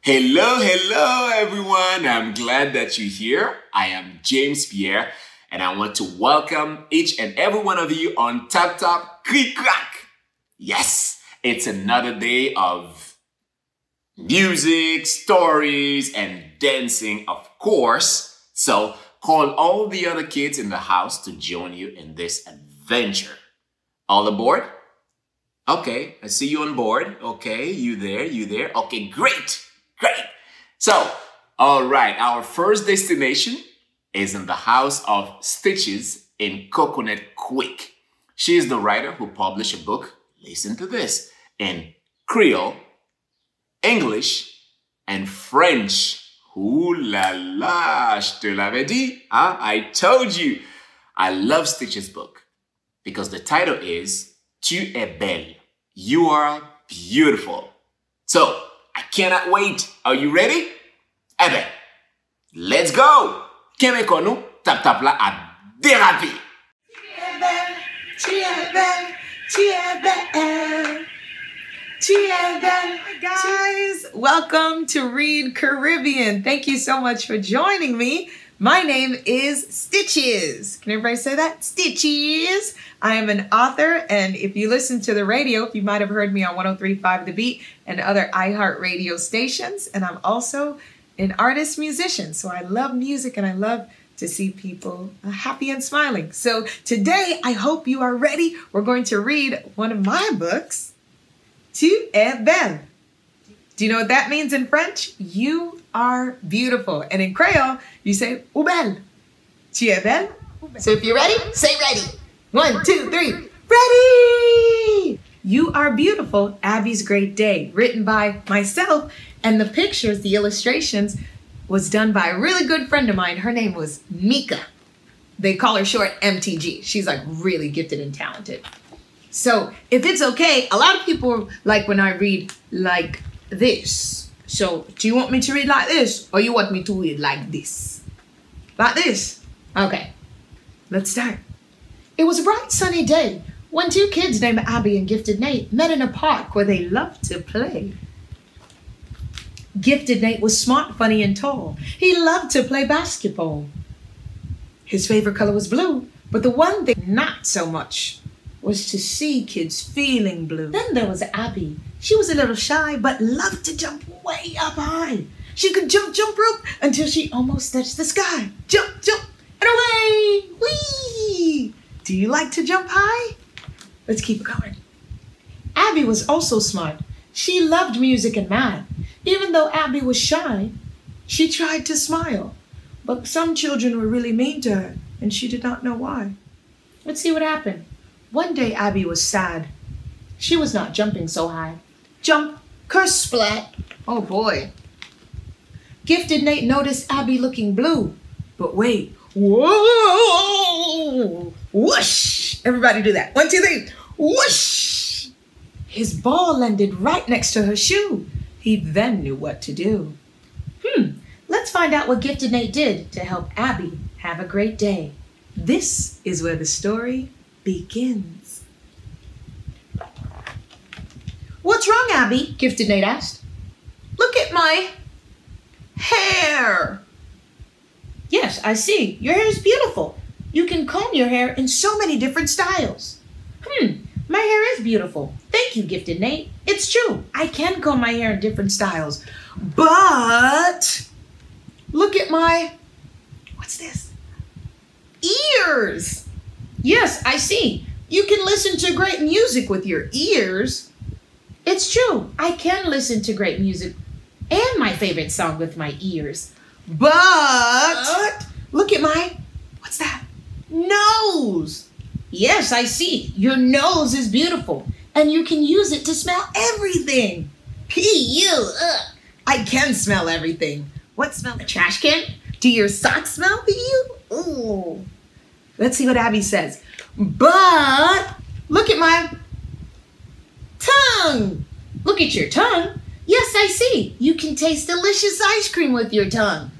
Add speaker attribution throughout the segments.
Speaker 1: Hello everyone. I'm glad that you're here. I am James Pierre and I want to welcome each and every one of you on Taptap, KRIK. Yes, it's another day of music, stories, and dancing, of course. So call all the other kids in the house to join you in this adventure. All aboard? Okay, I see you on board. Okay, you there. Okay, great. So, all right, our first destination is in the house of Stitches in Coconut Creek. She is the writer who published a book, listen to this, in Creole, English, and French. Ooh la la, je te l'avais dit, huh? I told you. I love Stitches' book because the title is Tu es belle. You are beautiful. So, I cannot wait. Are you ready? Eh ben, let's go! Keme konou, tap tap la a déraper.
Speaker 2: Hi guys, welcome to Read Caribbean. Thank you so much for joining me. My name is Stitches. Can everybody say that? Stitches. I am an author, and if you listen to the radio, you might have heard me on 103.5 The Beat and other iHeart radio stations. And I'm also an artist musician. So I love music and I love to see people happy and smiling. So today, I hope you are ready. We're going to read one of my books, Tu es belle. Do you know what that means in French? You are beautiful. And in Creole, you say, ou belle. Tu es belle? So if you're ready, say ready. 1, 2, 3, ready! You Are Beautiful, Abby's Great Day, written by myself, and the pictures, the illustrations, was done by a really good friend of mine. Her name was Mika. They call her short MTG. She's like really gifted and talented. So if it's okay, a lot of people like when I read like this. So do you want me to read like this, or you want me to read like this? Like this? Okay, let's start. It was a bright sunny day when two kids named Abby and Gifted Nate met in a park where they loved to play. Gifted Nate was smart, funny, and tall. He loved to play basketball. His favorite color was blue, but the one thing not so much was to see kids feeling blue. Then there was Abby. She was a little shy, but loved to jump way up high. She could jump rope until she almost touched the sky. Jump, and away! Whee! Do you like to jump high? Let's keep it going. Abby was also smart. She loved music and math. Even though Abby was shy, she tried to smile. But some children were really mean to her, and she did not know why. Let's see what happened. One day, Abby was sad. She was not jumping so high. Jump, curse, splat. Oh boy. Gifted Nate noticed Abby looking blue. But wait. Whoa! Whoosh! Everybody do that. 1, 2, 3. Whoosh! His ball landed right next to her shoe. He then knew what to do. Let's find out what Gifted Nate did to help Abby have a great day. This is where the story begins. What's wrong, Abby? Gifted Nate asked. Look at my hair. Yes, I see. Your hair is beautiful. You can comb your hair in so many different styles. My hair is beautiful. Thank you, Gifted Nate. It's true. I can comb my hair in different styles. But look at my, what's this? Ears. Yes, I see. You can listen to great music with your ears. It's true. I can listen to great music and my favorite song with my ears. But look at my, what's that? Nose. Yes, I see. Your nose is beautiful and you can use it to smell everything. I can smell everything. What smell? A trash can? Do your socks smell for you? Ooh. Let's see what Abby says. But look at my tongue. Look at your tongue. Yes, I see. You can taste delicious ice cream with your tongue.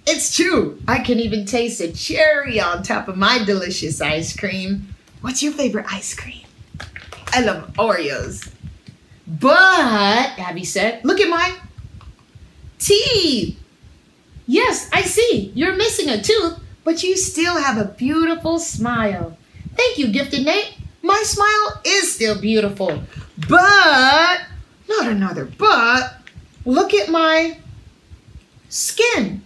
Speaker 2: It's true. I can even taste a cherry on top of my delicious ice cream. What's your favorite ice cream? I love Oreos. But, Abby said, look at my teeth. Yes, I see. You're missing a tooth, but you still have a beautiful smile. Thank you, Gifted Nate. My smile is still beautiful, but, not another but, look at my skin.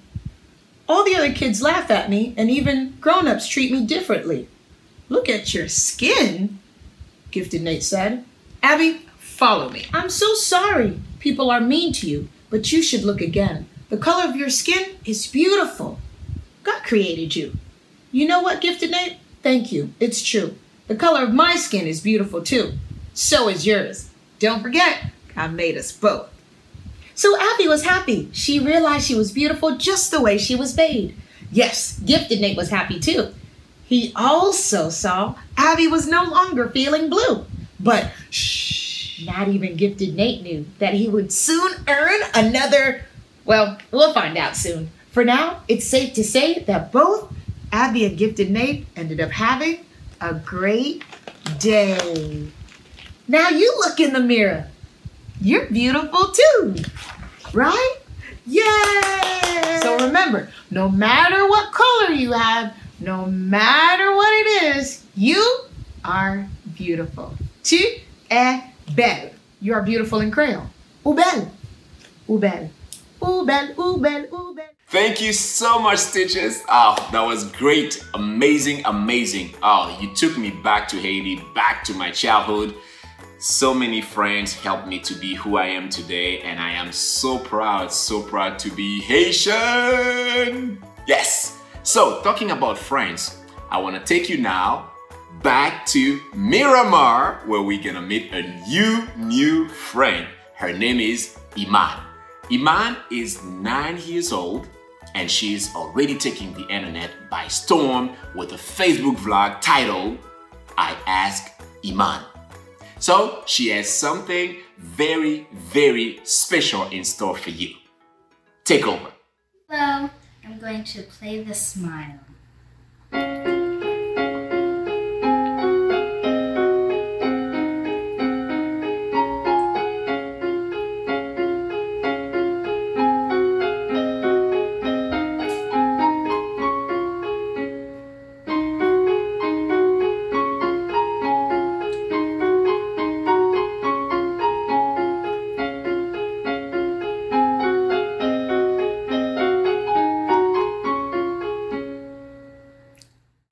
Speaker 2: All the other kids laugh at me, and even grown-ups treat me differently. Look at your skin, Gifted Nate said. Abby, follow me. I'm so sorry people are mean to you, but you should look again. The color of your skin is beautiful. God created you. You know what, Gifted Nate? Thank you. It's true. The color of my skin is beautiful too. So is yours. Don't forget, God made us both. So Abby was happy. She realized she was beautiful just the way she was made. Yes, Gifted Nate was happy too. He also saw Abby was no longer feeling blue. But shh, not even Gifted Nate knew that he would soon earn another, well, we'll find out soon. For now, it's safe to say that both Abby and Gifted Nate ended up having a great day. Now you look in the mirror. You're beautiful too, right? Yay! So remember, no matter what color you have, no matter what it is, you are beautiful. Tu es belle. You are beautiful in Creole. Ou belle. Ou belle. Ou belle, ou belle, ou belle.
Speaker 1: Thank you so much, Stitches. Oh, that was great. Amazing, amazing. Oh, you took me back to Haiti, back to my childhood. So many friends helped me to be who I am today, and I am so proud to be Haitian. Yes. So, talking about friends, I want to take you now back to Miramar, where we're gonna meet a new friend. Her name is Iman. Iman is 9 years old, and she's already taking the internet by storm with a Facebook vlog titled, I Ask Iman. So she has something very, very special in store for you. Take over.
Speaker 3: Hello, I'm going to play the smile.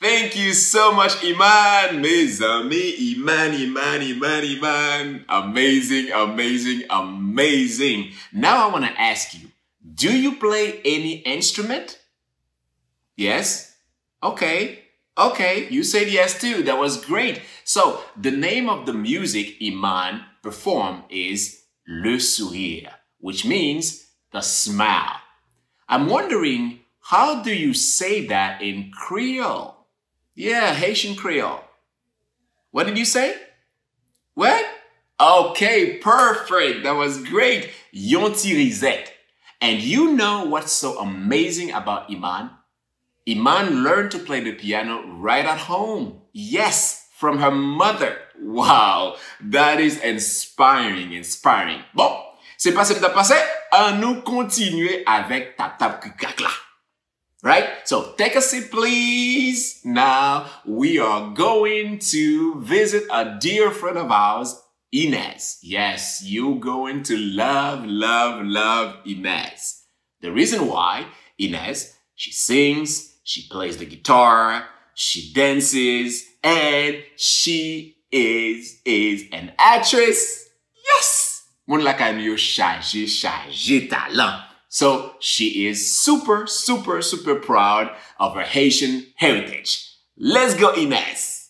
Speaker 1: Thank you so much, Iman. Mes amis, Iman. Amazing, amazing, amazing. Now I want to ask you, do you play any instrument? Yes? Okay. Okay, you said yes too. That was great. So the name of the music Iman performed is Le Sourire, which means the smile. I'm wondering, how do you say that in Creole? Yeah, Haitian Creole. What did you say? What? Okay, perfect. That was great. Yonti Rizet. And you know what's so amazing about Iman? Iman learned to play the piano right at home. Yes, from her mother. Wow, that is inspiring. Bon, c'est passé. À nous continuer avec Taptap KRIK là. Right? So take a seat, please. Now we are going to visit a dear friend of ours, Inez. Yes, you're going to love Inez. The reason why, Inez, she sings, she plays the guitar, she dances, and she is an actress. Yes! Moun la ka nou yo chargé talent. So she is super proud of her Haitian heritage. Let's go, Inez.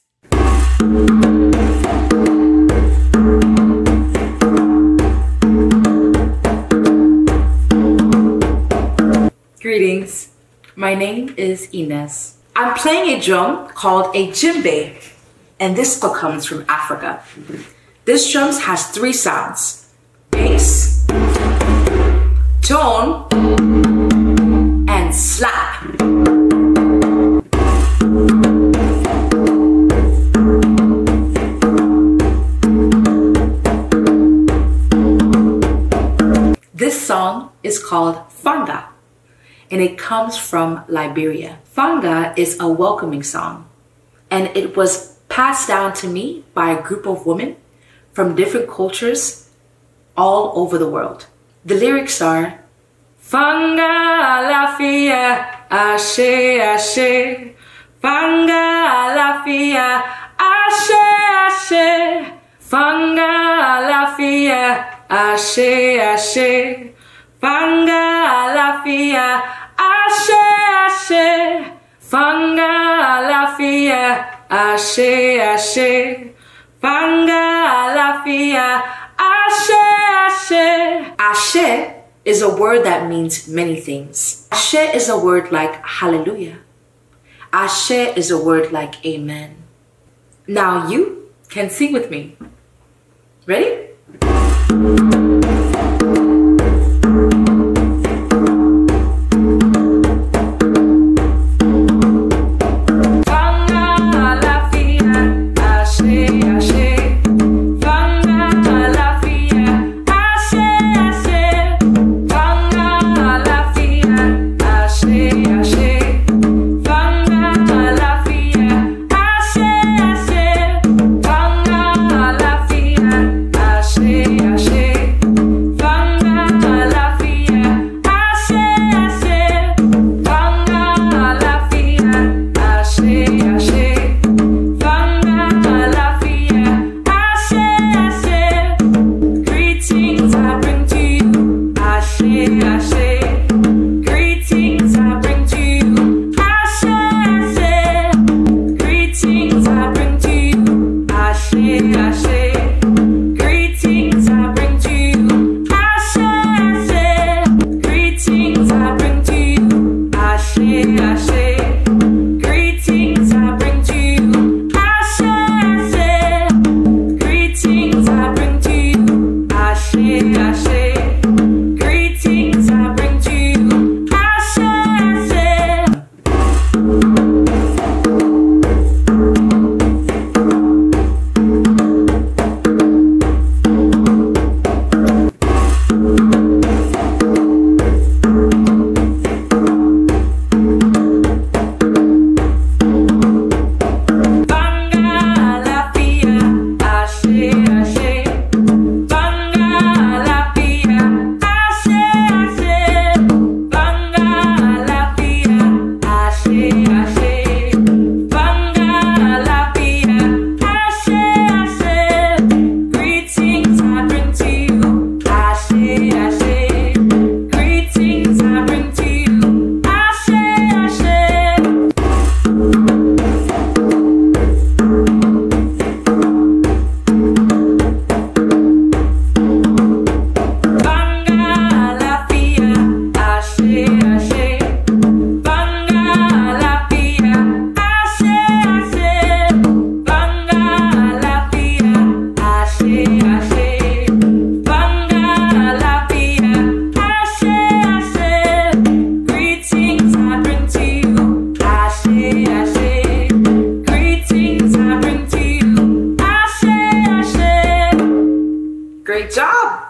Speaker 4: Greetings. My name is Inez. I'm playing a drum called a djembe, and this comes from Africa. This drum has 3 sounds: bass, tone, and slap. This song is called Fanga, and it comes from Liberia. Fanga is a welcoming song, and it was passed down to me by a group of women from different cultures all over the world. The lyrics are, Fanga la fia, ashe ashe, Fanga la fia, ashe ashe, Fanga la fia, ashe ashe, Fanga la fia, ashe ashe, Fanga la fia, ashe ashe, Fanga la fia, ashe ashe. Ashe is a word that means many things. Ashe is a word like hallelujah. Ashe is a word like amen. Now you can sing with me. Ready?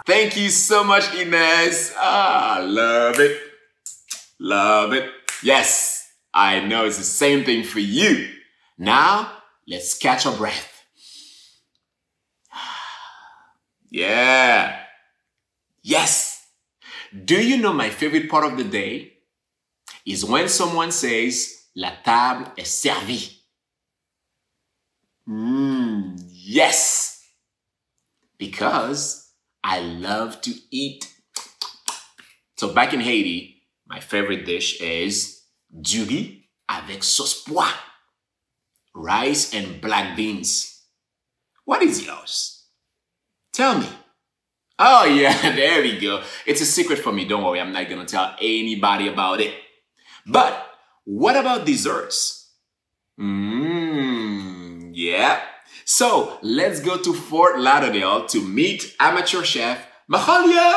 Speaker 1: Thank you so much, Inez. Love it. Love it. Yes, I know it's the same thing for you. Now, let's catch our breath. Yeah. Yes. Do you know my favorite part of the day is when someone says, la table est servie. Yes. Because I love to eat. So back in Haiti, my favorite dish is du riz avec sauce pois, rice and black beans. What is yours? Tell me. Oh yeah, there we go. It's a secret for me. Don't worry, I'm not gonna tell anybody about it. But what about desserts? Yeah. So let's go to Fort Lauderdale to meet amateur chef Mahalia.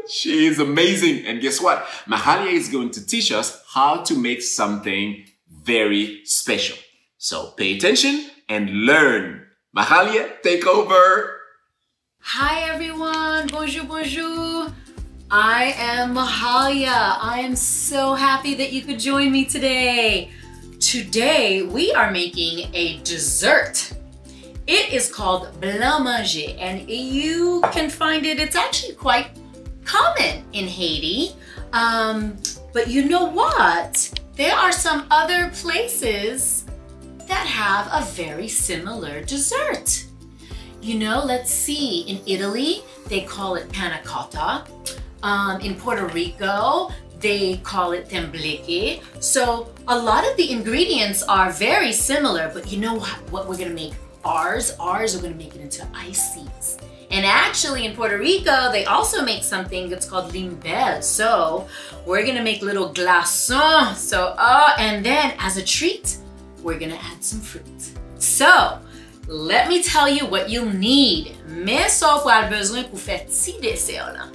Speaker 1: She is amazing. And guess what? Mahalia is going to teach us how to make something very special. So pay attention and learn. Mahalia, take over.
Speaker 5: Hi everyone, bonjour, bonjour. I am Mahalia. I am so happy that you could join me today. Today, we are making a dessert. It is called blanc manger, and you can find it, it's actually quite common in Haiti. But you know what? There are some other places that have a very similar dessert. You know, let's see, in Italy, they call it panna cotta. In Puerto Rico, they call it tembleque. So a lot of the ingredients are very similar, but you know what we're gonna make? Ours are gonna make it into ices. And actually in Puerto Rico, they also make something that's called limbel. So we're gonna make little glaçons. So, and then as a treat, we're gonna add some fruit. So, let me tell you what you need. Mais sauf pour avoir besoin pour faire petit dessert là.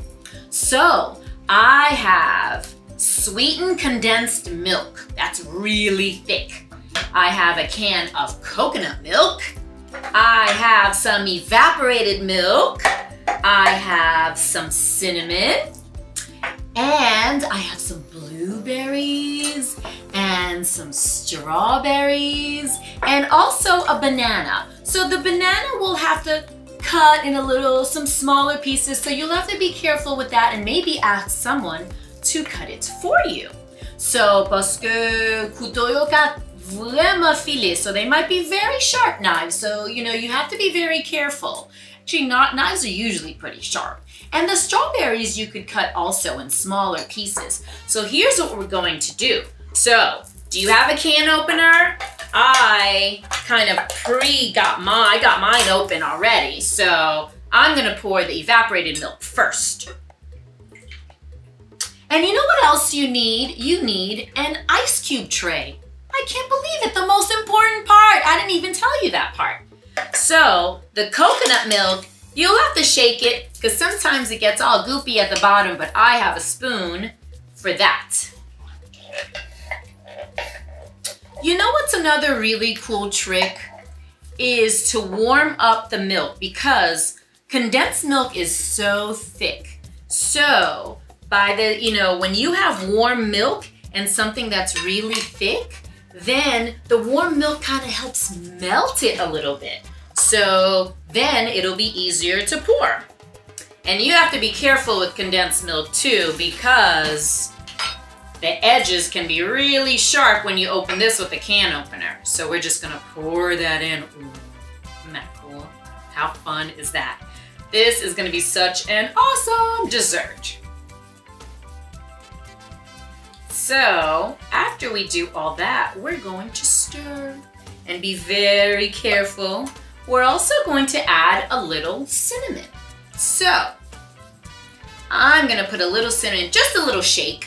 Speaker 5: So, I have sweetened condensed milk. That's really thick. I have a can of coconut milk. I have some evaporated milk. I have some cinnamon. And I have some blueberries and some strawberries and also a banana. So the banana will have to cut in some smaller pieces. So you'll have to be careful with that and maybe ask someone to cut it for you. So, parce que couteau yo kat vraiment filé, so they might be very sharp knives. So, you know, you have to be very careful. Actually, knives are usually pretty sharp. And the strawberries you could cut also in smaller pieces. So here's what we're going to do. So, do you have a can opener? I kind of got mine open already. So I'm gonna pour the evaporated milk first. And you know what else you need? You need an ice cube tray. I can't believe it, the most important part. I didn't even tell you that part. So the coconut milk, you'll have to shake it because sometimes it gets all goopy at the bottom, but I have a spoon for that. You know what's another really cool trick is to warm up the milk because condensed milk is so thick. So when you have warm milk and something that's really thick, then the warm milk kind of helps melt it a little bit. So then it'll be easier to pour. And you have to be careful with condensed milk too because the edges can be really sharp when you open this with a can opener. So we're just gonna pour that in. Ooh, isn't that cool? How fun is that? This is gonna be such an awesome dessert. So after we do all that, we're going to stir and be very careful. We're also going to add a little cinnamon. So I'm gonna put a little cinnamon, just a little shake.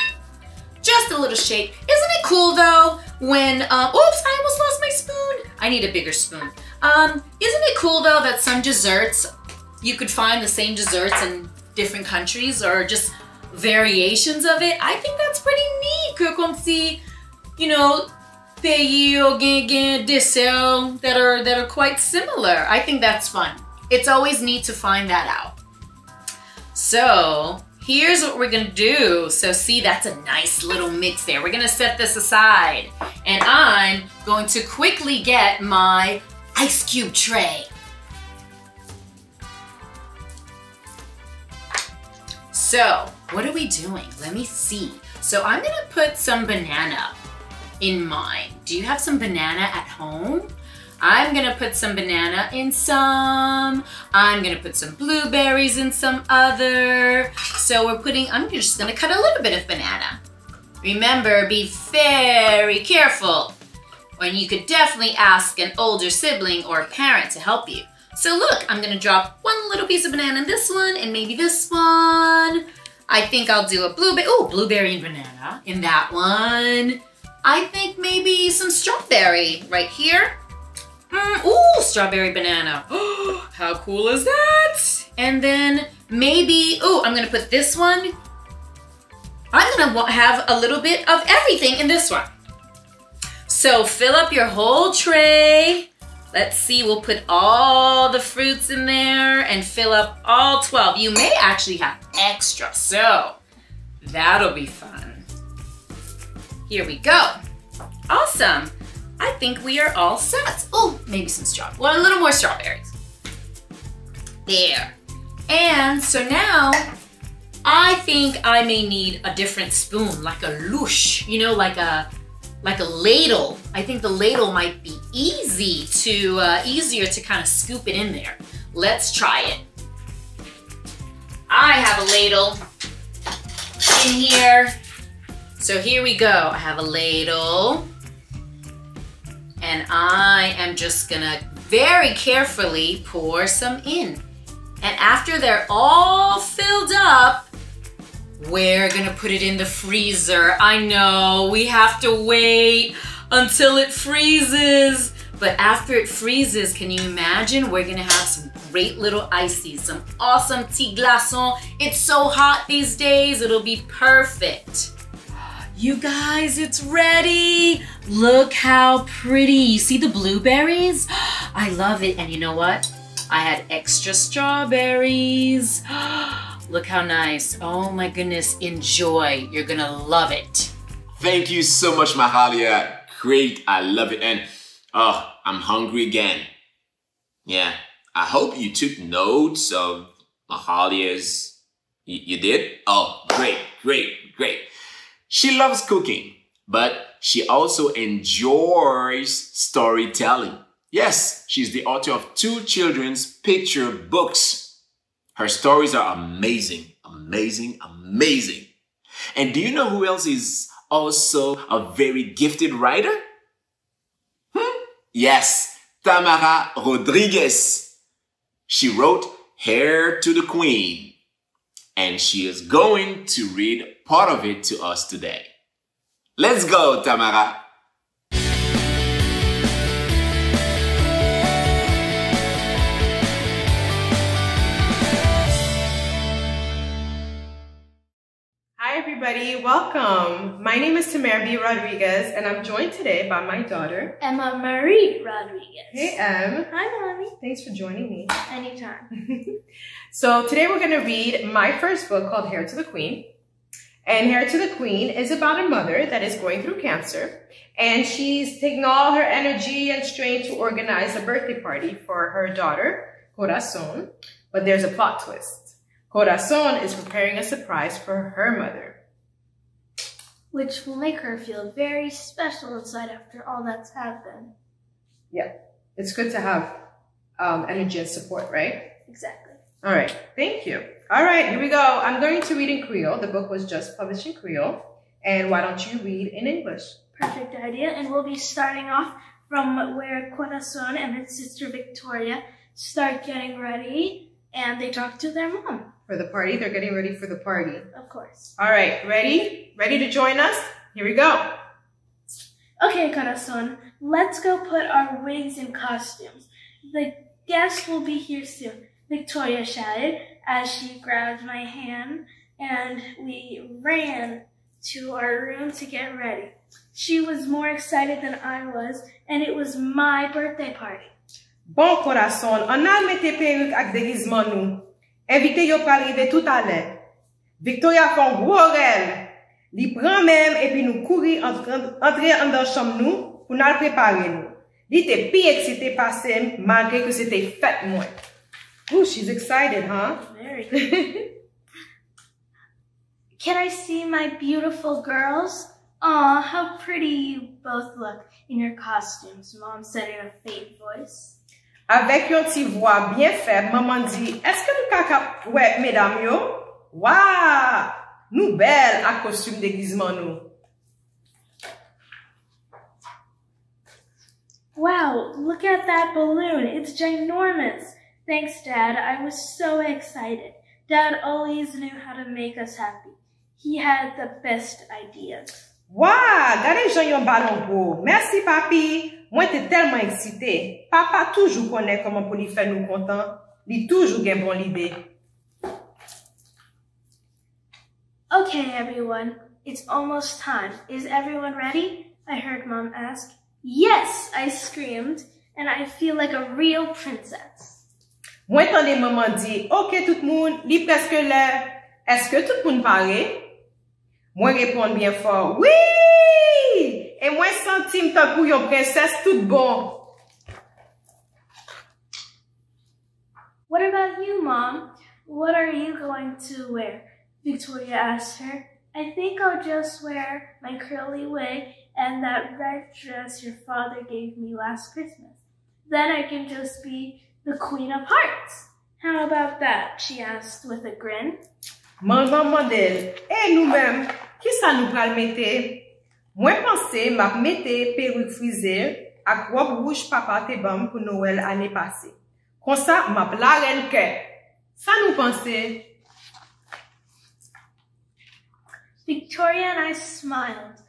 Speaker 5: Just a little shake. Isn't it cool though when, oops, I almost lost my spoon. I need a bigger spoon. Isn't it cool though that some desserts, you could find the same desserts in different countries or just variations of it? I think that's pretty neat. Que comme si, you know, pays ou gen dessert that are quite similar. I think that's fun. It's always neat to find that out. So here's what we're gonna do. So see, that's a nice little mix there. We're gonna set this aside and I'm going to quickly get my ice cube tray. So what are we doing? Let me see. So I'm gonna put some banana in mine. Do you have some banana at home? I'm gonna put some banana in some. I'm gonna put some blueberries in some other. So I'm just gonna cut a little bit of banana. Remember, be very careful. When you could definitely ask an older sibling or parent to help you. So look, I'm gonna drop one little piece of banana in this one and maybe this one. I think I'll do a blueberry and banana in that one. I think maybe some strawberry right here. Ooh, strawberry banana. How cool is that? And then maybe, I'm gonna put this one. I'm gonna have a little bit of everything in this one. So fill up your whole tray. Let's see, we'll put all the fruits in there and fill up all 12. You may actually have extra, so That'll be fun. Here we go. Awesome. I think we are all set. Oh, maybe some strawberries. Well, a little more strawberries. There. And so now, I think I may need a different spoon, like a louche, you know, like a ladle. I think the ladle might be easier to kind of scoop it in there. Let's try it. I have a ladle in here. So here we go. I have a ladle. And I am just gonna very carefully pour some in. And after they're all filled up, we're gonna put it in the freezer. I know, we have to wait until it freezes. But after it freezes, can you imagine? We're gonna have some great little ices, some awesome tea glaçons. It's so hot these days, it'll be perfect. You guys, it's ready. Look how pretty. You see the blueberries? I love it. And you know what? I had extra strawberries. Look how nice. Oh my goodness, enjoy. You're gonna love it.
Speaker 1: Thank you so much, Mahalia. Great, I love it. And oh, I'm hungry again. Yeah, I hope you took notes of Mahalia's. You did? Oh, great, great, great. She loves cooking, but she also enjoys storytelling. Yes, she's the author of 2 children's picture books. Her stories are amazing, amazing, amazing. And do you know who else is also a very gifted writer? Yes, Tamara Rodriguez. She wrote Hair to the Queen. And she is going to read part of it to us today. Let's go, Tamara.
Speaker 2: Hi, everybody. Welcome. My name is Tamara B. Rodriguez, and I'm joined today by my daughter,
Speaker 3: Emma Marie Rodriguez.
Speaker 2: Hey, Em.
Speaker 3: Hi, Mommy.
Speaker 2: Thanks for joining me.
Speaker 3: Anytime.
Speaker 2: So today we're going to read my first book called Hair to the Queen. And Hair to the Queen is about a mother that is going through cancer. And she's taking all her energy and strength to organize a birthday party for her daughter, Corazon. But there's a plot twist. Corazon is preparing a surprise for her mother.
Speaker 3: Which will make her feel very special inside after all that's happened.
Speaker 2: Yeah, it's good to have energy and support, right?
Speaker 3: Exactly.
Speaker 2: All right, thank you. All right, here we go. I'm going to read in Creole. The book was just published in Creole. And why don't you read in English?
Speaker 3: Perfect idea. And we'll be starting off from where Corazon and his sister Victoria start getting ready. And they talk to their mom.
Speaker 2: For the party? They're getting ready for the party.
Speaker 3: Of course.
Speaker 2: All right, ready? Ready to join us? Here we go.
Speaker 3: Okay, Corazon, let's go put our wigs and costumes. The guests will be here soon, Victoria shouted as she grabbed my hand, and we ran to our room to get ready. She was more excited than I was, and it was my birthday party.
Speaker 2: Bon, Corazon, on a mette perruque ak déguisement nou. Invité yo pa arrive tout à l'heure. Victoria font gros rel. Li pran même et puis nous courir entrer en dans chambre nous pour nous préparer nous. Li te pi excité passé malgré que c'était fête moins. Oh, she's excited, huh?
Speaker 3: Very good. Can I see my beautiful girls? Aw, how pretty you both look in your costumes, Mom said in a faint voice.
Speaker 2: Avec yon ti voix bien faible, maman dit, est-ce que nous kaka ouais, mesdames yo? Waouh! Nous belles à costume déguisement nous.
Speaker 3: Wow, look at that balloon. It's ginormous. Thanks, Dad. I was so excited. Dad always knew how to make us happy. He had the best ideas.
Speaker 2: Waouh! Gardez Jean yon ballon gros. Merci, papi. Moi, t'es tellement excité. Papa toujours connaît comment pour lui faire nous contents. Il toujours gen bon l'idée.
Speaker 3: Okay, everyone. It's almost time. Is everyone ready? I heard Mom ask. Yes, I screamed, and I feel like a real princess.
Speaker 2: Moi, tande maman dit, ok, tout le monde, li presque l'heure. Est-ce que tout le monde paraît? Moi répond bien fort, oui! Et moi sentime ta pour yon princesse tout bon.
Speaker 3: What about you, Mom? What are you going to wear? Victoria asked her. I think I'll just wear my curly wig and that red dress your father gave me last Christmas. Then I can just be the Queen of Hearts. How about that? She asked with a grin.
Speaker 2: Maman modèle, et nous-mêmes, qui ça nous pral mette? Moi pensé m'a mette perruque frisée ak robe rouge papa te bam pour Noël année passée. Comme ça, m'a la reine que. Ça nous pensé?
Speaker 3: Victoria and I smiled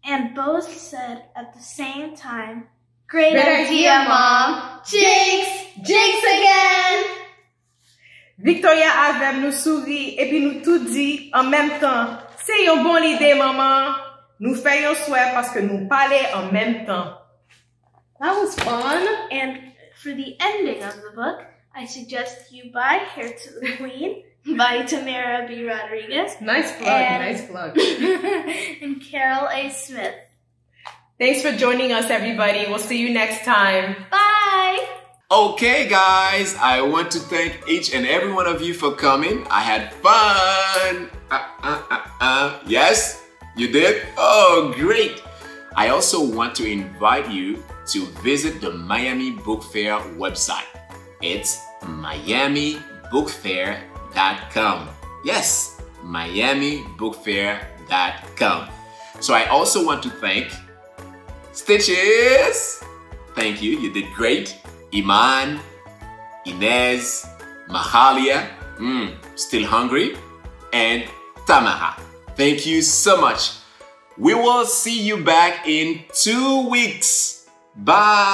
Speaker 3: and both said at the same time, Great idea, Mom! Jinx again!
Speaker 2: Victoria avec nous sourit et puis nous tout dit en même temps. C'est une bonne idée, maman. Nous faisons souhait parce que nous parlons en même temps. That was fun.
Speaker 3: And for the ending of the book, I suggest you buy Hair to the Queen by Tamara B. Rodriguez.
Speaker 2: Nice plug.
Speaker 3: And Carol A. Smith.
Speaker 2: Thanks for joining us, everybody. We'll see you next time.
Speaker 3: Bye!
Speaker 1: Okay, guys, I want to thank each and every one of you for coming. I had fun. Yes, you did? Oh, great. I also want to invite you to visit the Miami Book Fair website. It's miamibookfair.com. Yes, miamibookfair.com. So I also want to thank Stitches. Thank you, you did great. Iman, Inez, Mahalia, still hungry, and Tamaha. Thank you so much. We will see you back in 2 weeks. Bye.